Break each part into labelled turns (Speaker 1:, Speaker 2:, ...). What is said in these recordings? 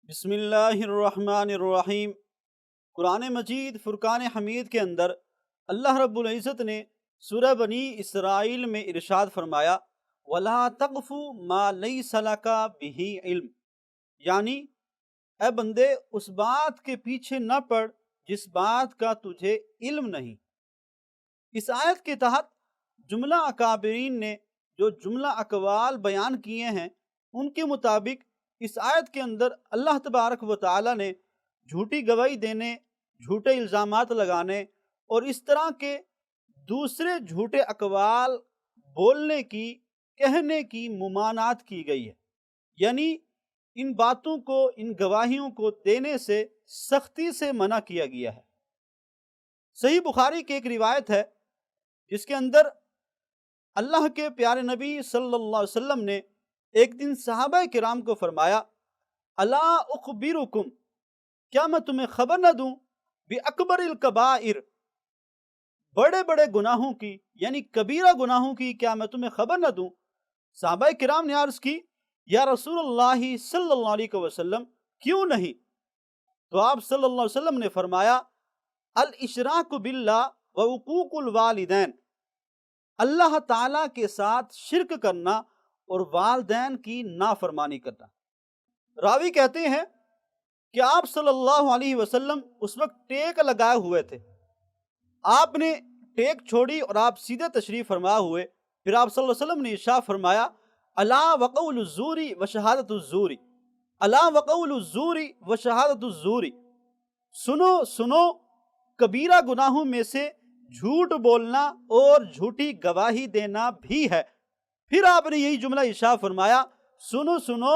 Speaker 1: بسم اللہ الرحمن الرحیم۔ قرآن مجید فرقان حمید کے اندر اللہ رب العزت نے سورہ بنی اسرائیل میں ارشاد فرمایا وَلَا تَقْفُ مَا لَيْسَ لَكَ بِهِ علم، یعنی اے بندے اس بات کے پیچھے نہ پڑ جس بات کا تجھے علم نہیں۔ اس آیت کے تحت جملہ اکابرین نے جو جملہ اقوال بیان کیے ہیں ان کے مطابق اس آیت کے اندر اللہ تبارک و تعالی نے جھوٹی گواہی دینے، جھوٹے الزامات لگانے اور اس طرح کے دوسرے جھوٹے اقوال بولنے کی، کہنے کی ممانعت کی گئی ہے، یعنی ان باتوں کو، ان گواہیوں کو دینے سے سختی سے منع کیا گیا ہے۔ صحیح بخاری کی ایک روایت ہے جس کے اندر اللہ کے پیارے نبی صلی اللہ علیہ وسلم نے ایک دن صحابہ کرام کو فرمایا الا اخبرکم، کیا میں تمہیں خبر نہ دوں باکبر الکبائر، بڑے بڑے گناہوں کی، یعنی کبیرہ گناہوں کی کیا میں تمہیں خبر نہ دوں؟ صحابہ کرام نے عرض کی یا رسول اللہ صلی اللہ علیہ وسلم کیوں نہیں؟ تو آپ صلی اللہ علیہ وسلم نے فرمایا الاشراک باللہ وعقوق الوالدین، اللہ تعالیٰ کے ساتھ شرک کرنا اور والدین کی نافرمانی کرنا۔ راوی کہتے ہیں کہ آپ صلی اللہ علیہ وسلم اس وقت ٹیک لگائے ہوئے تھے، آپ نے ٹیک چھوڑی اور آپ سیدھے تشریف فرما ہوئے۔ پھر آپ صلی اللہ علیہ وسلم نے ارشاد فرمایا الا وقول الزور وشہادت الزور، الا وقول الزور وشہادت الزور، سنو سنو کبیرہ گناہوں میں سے جھوٹ بولنا اور جھوٹی گواہی دینا بھی ہے۔ پھر آپ نے یہی جملہ ارشاد فرمایا سنو سنو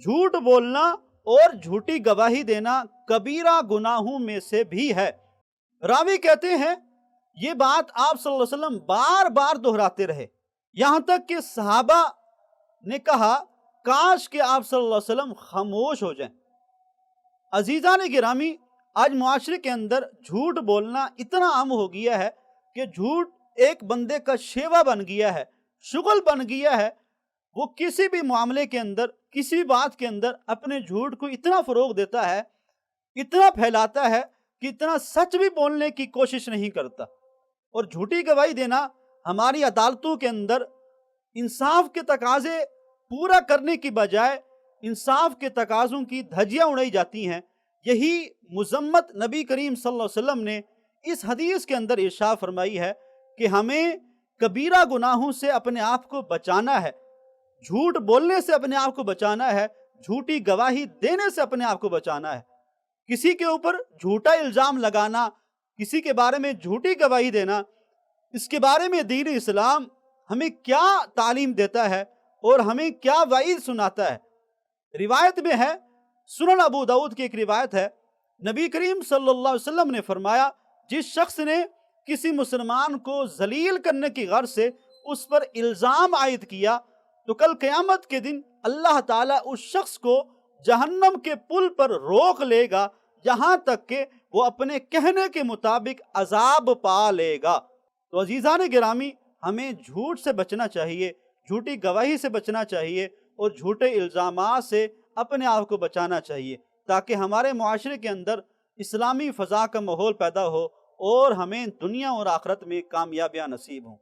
Speaker 1: جھوٹ بولنا اور جھوٹی گواہی دینا کبیرہ گناہوں میں سے بھی ہے۔ راوی کہتے ہیں یہ بات آپ صلی اللہ علیہ وسلم بار بار دہراتے رہے، یہاں تک کہ صحابہ نے کہا کاش کہ آپ صلی اللہ علیہ وسلم خاموش ہو جائیں۔ عزیزان گرامی، آج معاشرے کے اندر جھوٹ بولنا اتنا عام ہو گیا ہے کہ جھوٹ ایک بندے کا شیوا بن گیا ہے، شغل بن گیا ہے۔ وہ کسی بھی معاملے کے اندر، کسی بھی بات کے اندر اپنے جھوٹ کو اتنا فروغ دیتا ہے، اتنا پھیلاتا ہے کہ اتنا سچ بھی بولنے کی کوشش نہیں کرتا۔ اور جھوٹی گواہی دینا ہماری عدالتوں کے اندر انصاف کے تقاضے پورا کرنے کی بجائے انصاف کے تقاضوں کی دھجیاں اڑائی جاتی ہیں۔ یہی مذمت نبی کریم صلی اللہ علیہ وسلم نے اس حدیث کے اندر ارشاد فرمائی ہے کہ ہمیں کبیرہ گناہوں سے اپنے آپ کو بچانا ہے، جھوٹ بولنے سے اپنے آپ کو بچانا ہے، جھوٹی گواہی دینے سے اپنے آپ کو بچانا ہے۔ کسی کے اوپر جھوٹا الزام لگانا، کسی کے بارے میں جھوٹی گواہی دینا، اس کے بارے میں دین اسلام ہمیں کیا تعلیم دیتا ہے اور ہمیں کیا وعید سناتا ہے؟ روایت میں ہے، سنن ابو داؤد کی ایک روایت ہے، نبی کریم صلی اللہ علیہ وسلم نے فرمایا جس شخص نے کسی مسلمان کو ذلیل کرنے کی غرض سے اس پر الزام عائد کیا تو کل قیامت کے دن اللہ تعالیٰ اس شخص کو جہنم کے پل پر روک لے گا یہاں تک کہ وہ اپنے کہنے کے مطابق عذاب پا لے گا۔ تو عزیزان گرامی، ہمیں جھوٹ سے بچنا چاہیے، جھوٹی گواہی سے بچنا چاہیے اور جھوٹے الزامات سے اپنے آپ کو بچانا چاہیے تاکہ ہمارے معاشرے کے اندر اسلامی فضا کا ماحول پیدا ہو اور ہمیں دنیا اور آخرت میں کامیابیاں نصیب ہوں۔